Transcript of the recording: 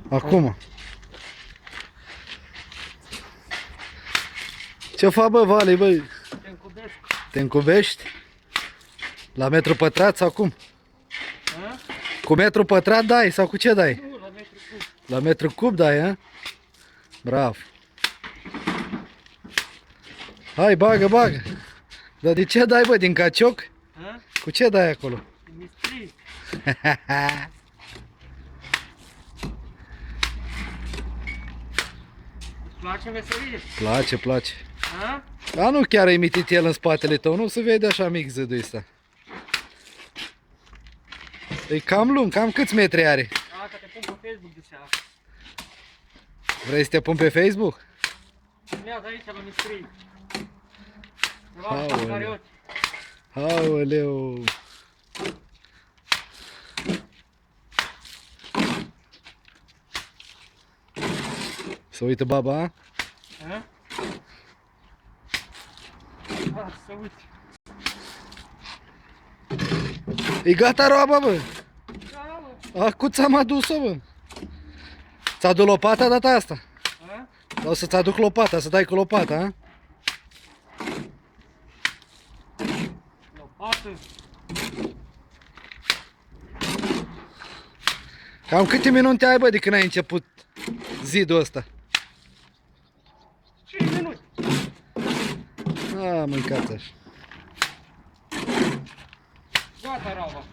Acum. Ce fac, bă, Vali, bă? Te încubesc. Te încubești? La metru pătrat sau cum? A? Cu metru pătrat dai sau cu ce dai? Nu, la metru cub. La metru cub dai, a? Bravo. Hai, bagă, bagă. Dar de ce dai, bă, din cacioc? A? Cu ce dai acolo? Mistri. Îți place meserie? Place, place. A? Dar nu chiar ai mitit el în spatele tău, nu se vede așa mic zidul ăsta. E cam lung, cam câți metri are? A, că te pun pe Facebook de seara. Vrei să te pun pe Facebook? Filmează aici la mistri. Ceva Aoleu. cu care ochi. Aoleu. Să uită baba, a? A? A, să uite. E gata roaba, bă. Da, mă. Acu ți-am adus-o, bă. Ți-a adus lopata data asta? A? O să-ți aduc lopata, să dai cu lopata, a? Lopată. Cam câte minute ai, bă, de când ai început zidul ăsta? 5 minute. A, mâncați așa. Gata, raba.